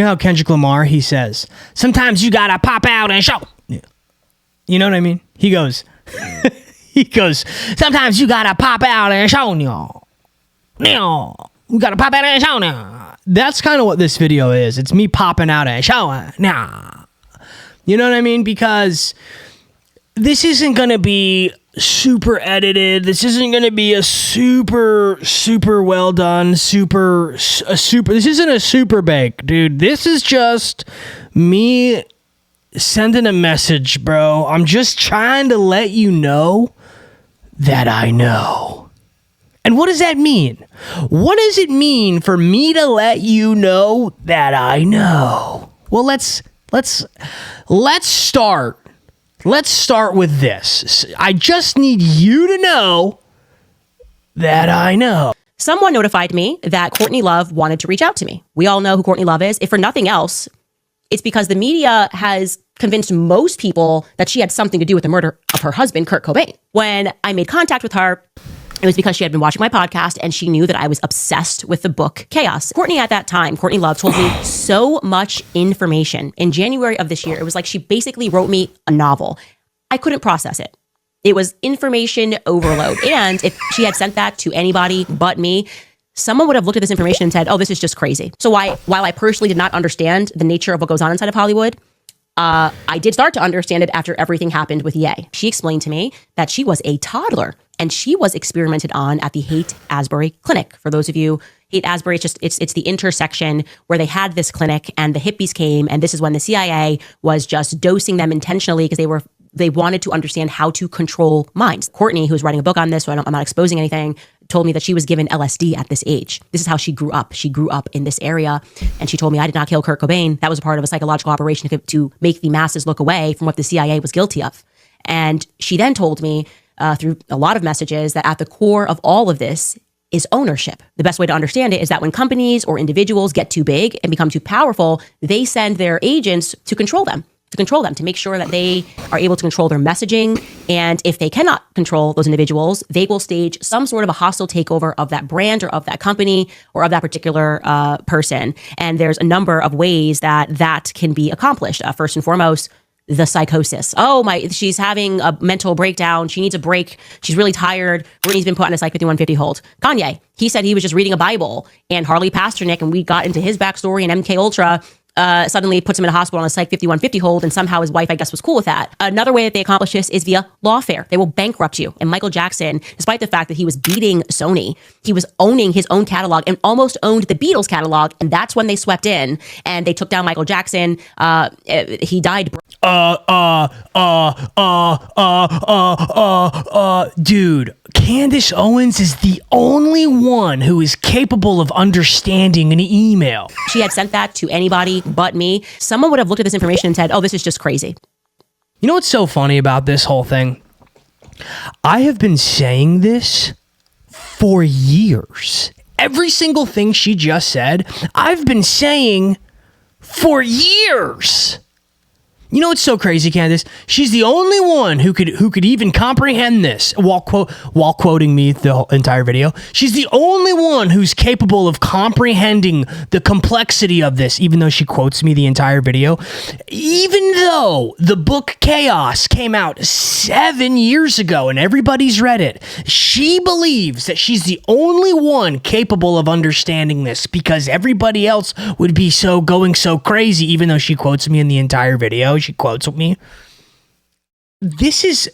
You know how Kendrick Lamar, he says, sometimes you gotta pop out and show. Yeah. You know what I mean? He goes, sometimes you gotta pop out and show. You gotta pop out and show. That's kind of what this video is. It's me popping out and showing. You know what I mean? Because this isn't gonna be super edited. This isn't going to be a super well done, this isn't a super bake, dude. This is just me sending a message, bro. I'm just trying to let you know that I know. And what does that mean? What does it mean for me to let you know that I know? Well, let's start. Let's start with this. I just need you to know that I know. Someone notified me that Courtney Love wanted to reach out to me. We all know who Courtney Love is. If for nothing else, it's because the media has convinced most people that she had something to do with the murder of her husband, Kurt Cobain. When I made contact with her, it was because she had been watching my podcast and she knew that I was obsessed with the book Chaos. Courtney Love told me so much information. In January of this year, it was like she basically wrote me a novel. I couldn't process it. It was information overload. And if she had sent that to anybody but me, someone would have looked at this information and said, oh, this is just crazy. So while I personally did not understand the nature of what goes on inside of Hollywood, I did start to understand it after everything happened with Ye. She explained to me that she was a toddler and she was experimented on at the Haight-Ashbury Clinic. For those of you, Haight-Ashbury, it's the intersection where they had this clinic and the hippies came, and this is when the CIA was just dosing them intentionally because they wanted to understand how to control minds. Courtney, who's writing a book on this, so I'm not exposing anything, told me that she was given LSD at this age. This is how she grew up. She grew up in this area, and she told me, I did not kill Kurt Cobain. That was a part of a psychological operation to make the masses look away from what the CIA was guilty of. And she then told me through a lot of messages that at the core of all of this is ownership. The best way to understand it is that when companies or individuals get too big and become too powerful, they send their agents to control them, to make sure that they are able to control their messaging. And if they cannot control those individuals, they will stage some sort of a hostile takeover of that brand or of that company or of that particular person. And there's a number of ways that can be accomplished. First and foremost, the psychosis. She's having a mental breakdown. She needs a break. She's really tired. Britney's been put on a Psych 5150 hold. Kanye, he said he was just reading a Bible, and Harley Pasternak, and we got into his backstory, and MK Ultra suddenly puts him in a hospital on a Psych 5150 hold, and somehow his wife, I guess, was cool with that. Another way that they accomplish this is via lawfare. They will bankrupt you. And Michael Jackson, despite the fact that he was beating Sony, he was owning his own catalog and almost owned the Beatles catalog, and that's when they swept in and they took down Michael Jackson. He died. Dude, Candace Owens is the only one who is capable of understanding an email. She had sent that to anybody but me. Someone would have looked at this information and said, oh, this is just crazy. You know what's so funny about this whole thing? I have been saying this for years. Every single thing she just said, I've been saying for years. You know what's so crazy, Candace? She's the only one who could even comprehend this while quoting me the whole entire video. She's the only one who's capable of comprehending the complexity of this, even though she quotes me the entire video. Even though the book Chaos came out 7 years ago and everybody's read it, she believes that she's the only one capable of understanding this because everybody else would be going so crazy, even though she quotes me in the entire video. She quotes me. This is,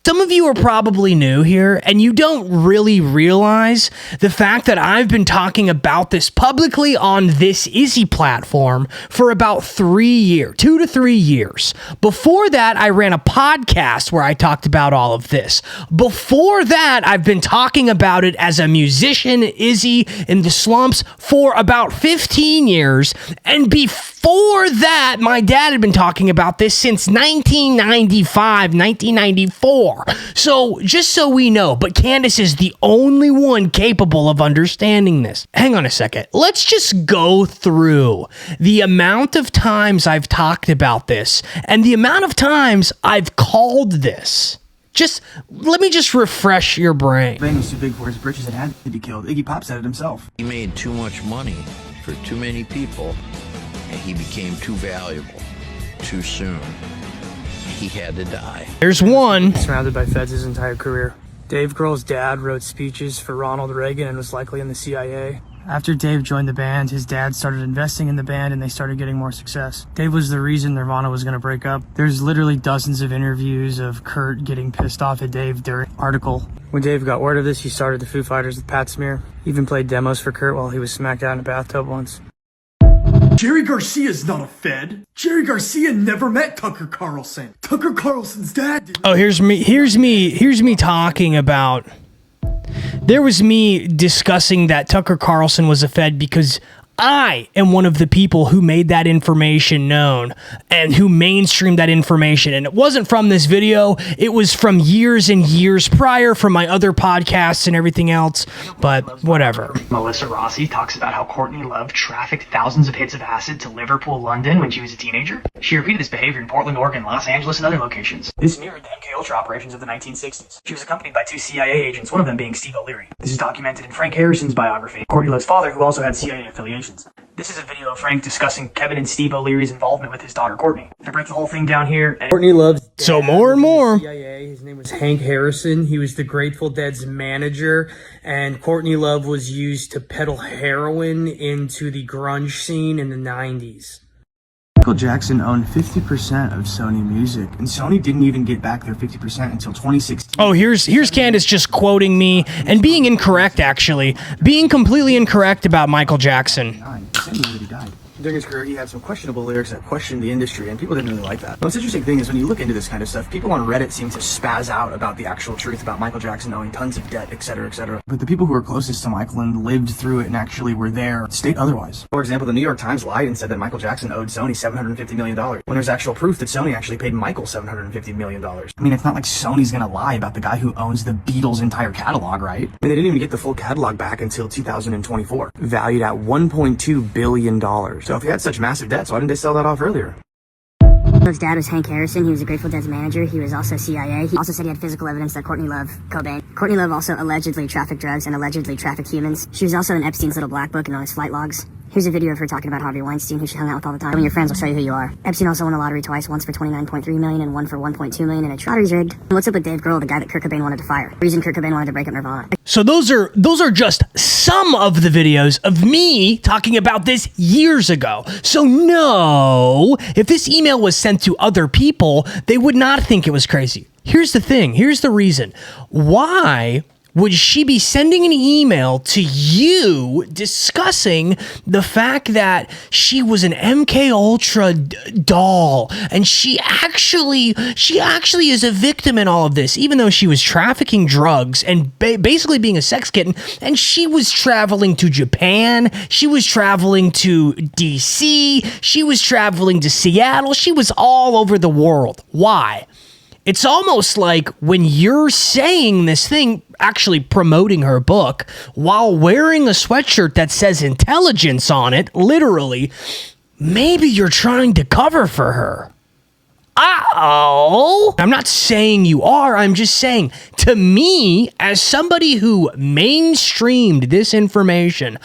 some of you are probably new here and you don't really realize the fact that I've been talking about this publicly on this Izzy platform for about 2 to 3 years. Before that, I ran a podcast where I talked about all of this. Before that, I've been talking about it as a musician, Izzy, in the slumps for about 15 years. And before that, my dad had been talking about this since 1995, 1994. So, just so we know, but Candace is the only one capable of understanding this. Hang on a second. Let's just go through the amount of times I've talked about this and the amount of times I've called this. Let me just refresh your brain. Cobain was too big for his britches and had to be killed. Iggy Pop said it himself. He made too much money for too many people, and he became too valuable too soon. He had to die. There's one. Surrounded by feds his entire career. Dave Grohl's dad wrote speeches for Ronald Reagan and was likely in the CIA. After Dave joined the band, his dad started investing in the band and they started getting more success. Dave was the reason Nirvana was going to break up. There's literally dozens of interviews of Kurt getting pissed off at Dave during the article. When Dave got word of this, he started the Foo Fighters with Pat Smear. He even played demos for Kurt while he was smacked out in a bathtub once. Jerry Garcia's not a Fed. Jerry Garcia never met Tucker Carlson. Tucker Carlson's dad didn't. Oh, here's me talking about. There was me discussing that Tucker Carlson was a Fed because I am one of the people who made that information known and who mainstreamed that information. And it wasn't from this video. It was from years and years prior from my other podcasts and everything else. But whatever. Melissa Rossi talks about how Courtney Love trafficked thousands of hits of acid to Liverpool, London when she was a teenager. She repeated this behavior in Portland, Oregon, Los Angeles, and other locations. This mirrored the MKUltra operations of the 1960s. She was accompanied by 2 CIA agents, one of them being Steve O'Leary. This is documented in Frank Harrison's biography, Courtney Love's father, who also had CIA affiliations. This is a video of Frank discussing Kevin and Steve O'Leary's involvement with his daughter Courtney. I break the whole thing down here. Courtney Love's dad So more and more. was in the CIA. His name was Hank Harrison. He was the Grateful Dead's manager, and Courtney Love was used to peddle heroin into the grunge scene in the 90s. Michael Jackson owned 50% of Sony Music, and Sony didn't even get back their 50% until 2016. Oh, here's Candace just quoting me and being incorrect, actually. Being completely incorrect about Michael Jackson. That he died. During his career, he had some questionable lyrics that questioned the industry, and people didn't really like that. The most interesting thing is when you look into this kind of stuff, people on Reddit seem to spaz out about the actual truth about Michael Jackson owing tons of debt, etc., etc. But the people who are closest to Michael and lived through it and actually were there state otherwise. For example, the New York Times lied and said that Michael Jackson owed Sony $750 million, when there's actual proof that Sony actually paid Michael $750 million. I mean, it's not like Sony's gonna lie about the guy who owns the Beatles' entire catalog, right? I mean, they didn't even get the full catalog back until 2024, valued at $1.2 billion. So if he had such massive debts, why didn't they sell that off earlier? Love's dad was Hank Harrison. He was a Grateful Dead's manager. He was also CIA. He also said he had physical evidence that Courtney Love, Cobain. Courtney Love also allegedly trafficked drugs and allegedly trafficked humans. She was also in Epstein's little black book and on his flight logs. Here's a video of her talking about Harvey Weinstein, who she hung out with all the time. When your friends will show you who you are. Epstein also won the lottery twice, once for $29.3 million and one for $1.2 million, and a lottery's rigged. And what's up with Dave Grohl, the guy that Kurt Cobain wanted to fire? The reason Kurt Cobain wanted to break up Nirvana. So those are just some of the videos of me talking about this years ago. So no, if this email was sent to other people, they would not think it was crazy. Here's the thing. Here's the reason. Why would she be sending an email to you discussing the fact that she was an MK Ultra doll and she actually is a victim in all of this, even though she was trafficking drugs and basically being a sex kitten, and she was traveling to Japan, she was traveling to DC, she was traveling to Seattle, she was all over the world. Why? It's almost like when you're saying this thing, actually promoting her book, while wearing a sweatshirt that says intelligence on it, literally, maybe you're trying to cover for her. Uh-oh. I'm not saying you are. I'm just saying, to me, as somebody who mainstreamed this information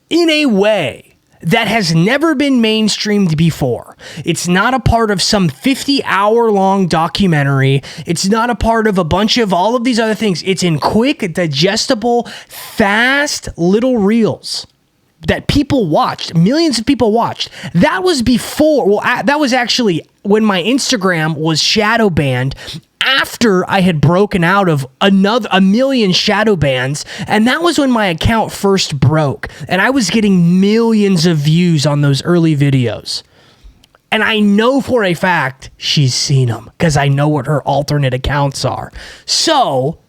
in a way that has never been mainstreamed before. It's not a part of some 50-hour-long documentary. It's not a part of a bunch of all of these other things. It's in quick, digestible, fast little reels that people watched. Millions of people watched. That was before, that was actually when my Instagram was shadow banned, after I had broken out of a million shadow bans, and that was when my account first broke, and I was getting millions of views on those early videos. And I know for a fact she's seen them, because I know what her alternate accounts are. So,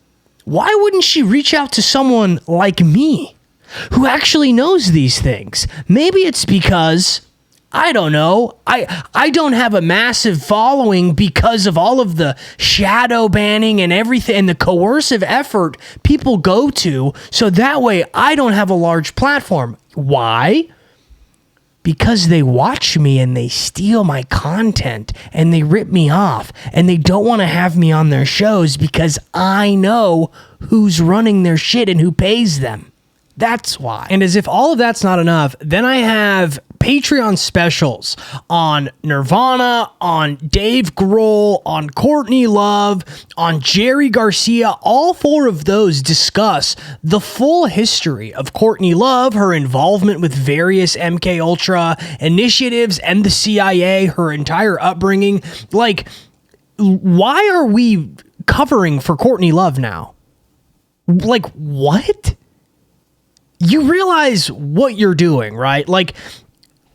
why wouldn't she reach out to someone like me, who actually knows these things? Maybe it's because, I don't know, I don't have a massive following because of all of the shadow banning and everything and the coercive effort people go to, so that way I don't have a large platform. Why? Because they watch me and they steal my content and they rip me off and they don't want to have me on their shows because I know who's running their shit and who pays them. That's why. And as if all of that's not enough, then I have Patreon specials on Nirvana, on Dave Grohl, on Courtney Love, on Jerry Garcia. All 4 of those discuss the full history of Courtney Love, her involvement with various MK Ultra initiatives and the CIA, her entire upbringing. Like, why are we covering for Courtney Love now? Like, what? You realize what you're doing, right? Like,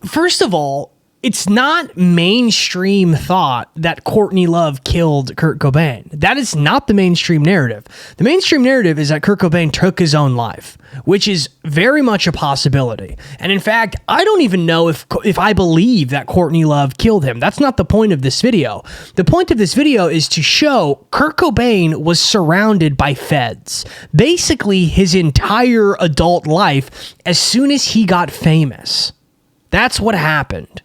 first of all, it's not mainstream thought that Courtney Love killed Kurt Cobain. That is not the mainstream narrative. The mainstream narrative is that Kurt Cobain took his own life, which is very much a possibility. And in fact, I don't even know if I believe that Courtney Love killed him. That's not the point of this video. The point of this video is to show Kurt Cobain was surrounded by feds. Basically, his entire adult life as soon as he got famous. That's what happened.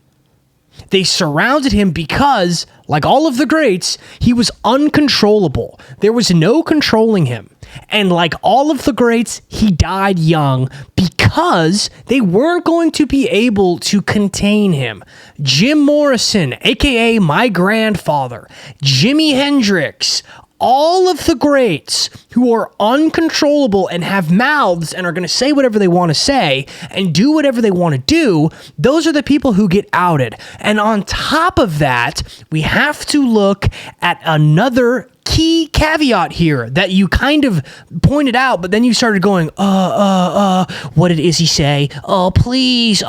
They surrounded him because, like all of the greats, he was uncontrollable. There was no controlling him. And like all of the greats, he died young because they weren't going to be able to contain him. Jim Morrison, aka my grandfather, Jimi Hendrix, all of the greats who are uncontrollable and have mouths and are going to say whatever they want to say and do whatever they want to do, those are the people who get outed. And on top of that, we have to look at another key caveat here that you kind of pointed out, but then you started going, what did Izzy say? Oh, please,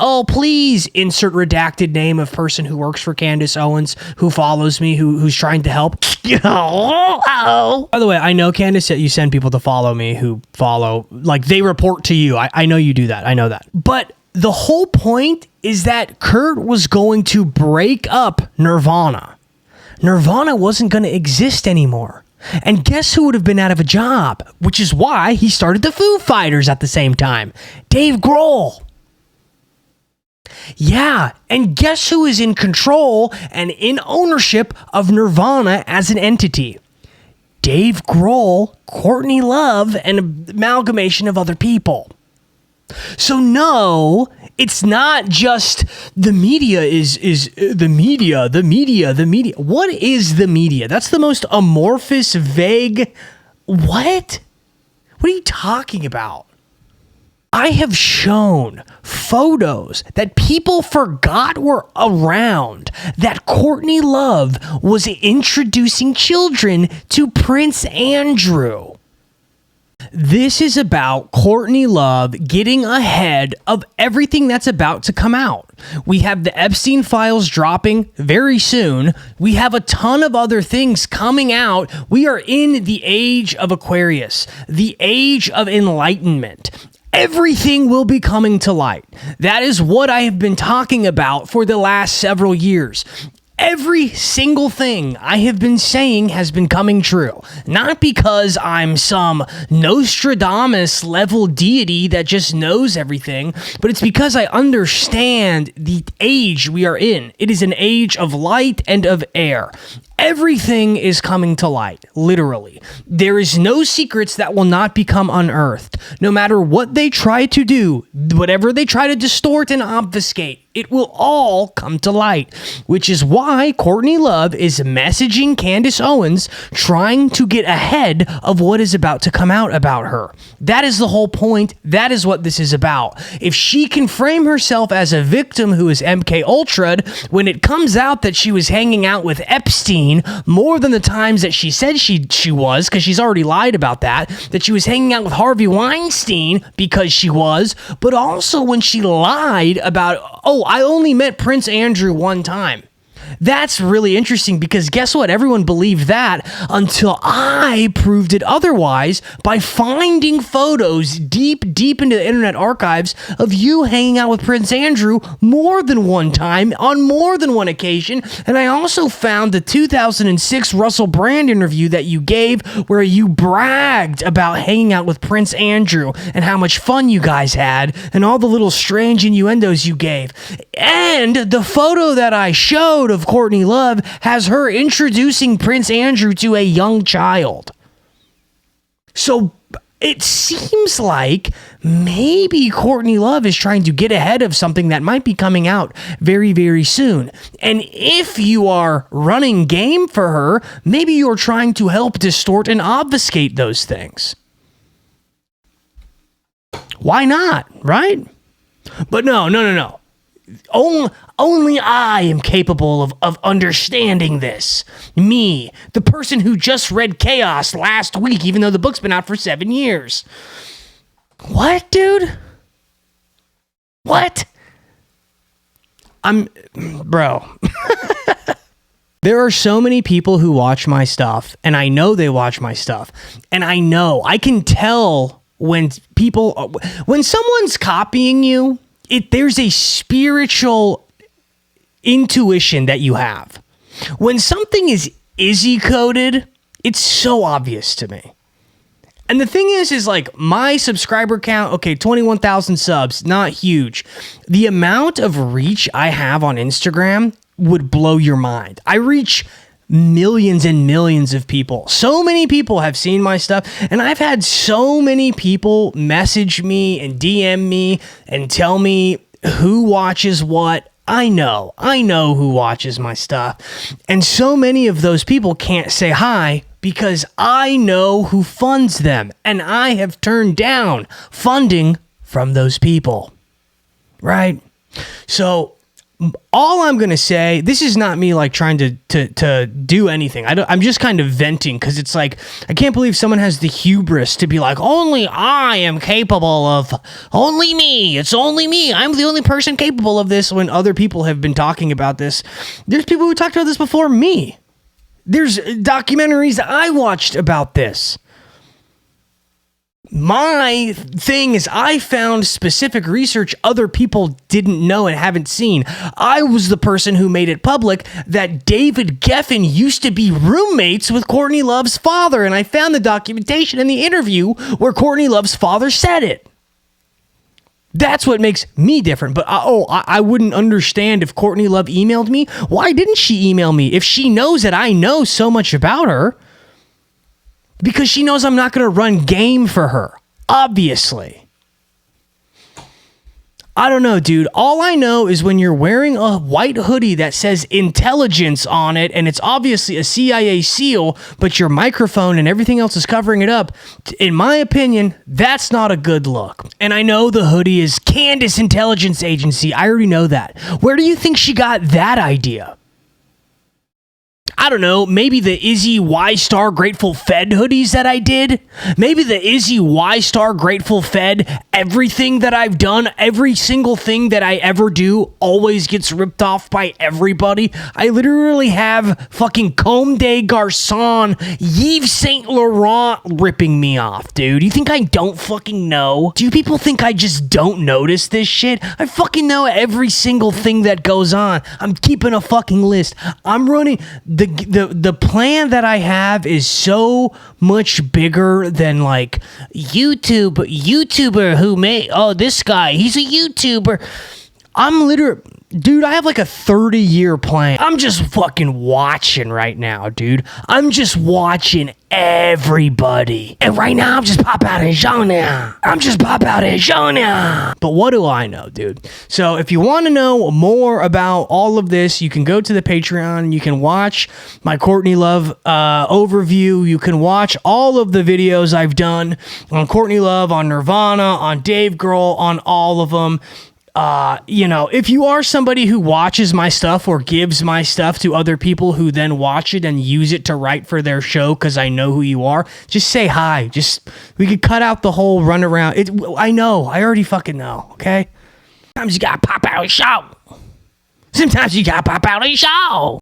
insert redacted name of person who works for Candace Owens, who follows me, who's trying to help. By the way, I know, Candace, that you send people to follow me who follow, like they report to you. I know you do that. I know that. But the whole point is that Kurt was going to break up Nirvana. Nirvana wasn't going to exist anymore. And guess who would have been out of a job? Which is why he started the Foo Fighters at the same time. Dave Grohl. Yeah, and guess who is in control and in ownership of Nirvana as an entity? Dave Grohl, Courtney Love, and an amalgamation of other people. So no, it's not just the media is the media. What is the media? That's the most amorphous, vague. What? What are you talking about? I have shown photos that people forgot were around that Courtney Love was introducing children to Prince Andrew. This is about Courtney Love getting ahead of everything that's about to come out. We have the Epstein files dropping very soon. We have a ton of other things coming out. We are in the age of Aquarius, the age of enlightenment. Everything will be coming to light. That is what I have been talking about for the last several years. Every single thing I have been saying has been coming true. Not because I'm some Nostradamus level deity that just knows everything, but it's because I understand the age we are in. It is an age of light and of air. Everything is coming to light, literally. There is no secrets that will not become unearthed. No matter what they try to do, whatever they try to distort and obfuscate, it will all come to light, which is why Courtney Love is messaging Candace Owens, trying to get ahead of what is about to come out about her. That is the whole point. That is what this is about. If she can frame herself as a victim who is MK Ultra'd, when it comes out that she was hanging out with Epstein more than the times that she said she was, because she's already lied about that she was hanging out with Harvey Weinstein because she was, but also when she lied about, I only met Prince Andrew one time. That's really interesting because guess what? Everyone believed that until I proved it otherwise by finding photos deep into the internet archives of you hanging out with Prince Andrew more than one time on more than one occasion. And I also found the 2006 Russell Brand interview that you gave where you bragged about hanging out with Prince Andrew and how much fun you guys had and all the little strange innuendos you gave. And the photo that I showed of Courtney Love has her introducing Prince Andrew to a young child. So it seems like maybe Courtney Love is trying to get ahead of something that might be coming out very, very soon. And if you are running game for her, maybe you're trying to help distort and obfuscate those things. Why not, right? But no. Only I am capable of understanding this. Me, the person who just read Chaos last week, even though the book's been out for 7 years. What, dude? What? Bro. There are so many people who watch my stuff, and I know they watch my stuff, and I can tell when someone's copying you, there's a spiritual intuition that you have. When something is Izzy coded, it's so obvious to me. And the thing is like my subscriber count, okay, 21,000 subs, not huge. The amount of reach I have on Instagram would blow your mind. I reach millions and millions of people. So many people have seen my stuff, and I've had so many people message me and DM me and tell me who watches what. I know who watches my stuff. And so many of those people can't say hi because I know who funds them, and I have turned down funding from those people. Right? So all I'm going to say, this is not me like trying to do anything. I'm just kind of venting because it's like, I can't believe someone has the hubris to be like, only I am capable of, only me. It's only me. I'm the only person capable of this, when other people have been talking about this. There's people who talked about this before me. There's documentaries I watched about this. My thing is I found specific research other people didn't know and haven't seen. I was the person who made it public that David Geffen used to be roommates with Courtney Love's father, and I found the documentation in the interview where Courtney Love's father said it. That's what makes me different. But I wouldn't understand if Courtney Love emailed me. Why didn't she email me if she knows that I know so much about her? Because she knows I'm not going to run game for her, obviously. I don't know, dude. All I know is when you're wearing a white hoodie that says intelligence on it, and it's obviously a CIA SEAL, but your microphone and everything else is covering it up, in my opinion, that's not a good look. And I know the hoodie is Candace Intelligence Agency. I already know that. Where do you think she got that idea? I don't know, maybe the Izzy Y-Star Grateful Fed hoodies that I did. Maybe the Izzy Y-Star Grateful Fed, everything that I've done, every single thing that I ever do always gets ripped off by everybody. I literally have fucking Comme des Garçons, Yves Saint Laurent ripping me off, dude. You think I don't fucking know? Do people think I just don't notice this shit? I fucking know every single thing that goes on. I'm keeping a fucking list. I'm running the plan that I have is so much bigger than like YouTuber who made, this guy, he's a YouTuber. I'm literally, dude, I have like a 30-year plan. I'm just fucking watching right now, dude. I'm just watching everybody. And right now, I'm just pop out and show now. But what do I know, dude? So if you want to know more about all of this, you can go to the Patreon. You can watch my Courtney Love overview. You can watch all of the videos I've done on Courtney Love, on Nirvana, on Dave Grohl, on all of them. If you are somebody who watches my stuff or gives my stuff to other people who then watch it and use it to write for their show because I know who you are, just say hi. We could cut out the whole run around. I know. I already fucking know, okay? Sometimes you gotta pop out and shout.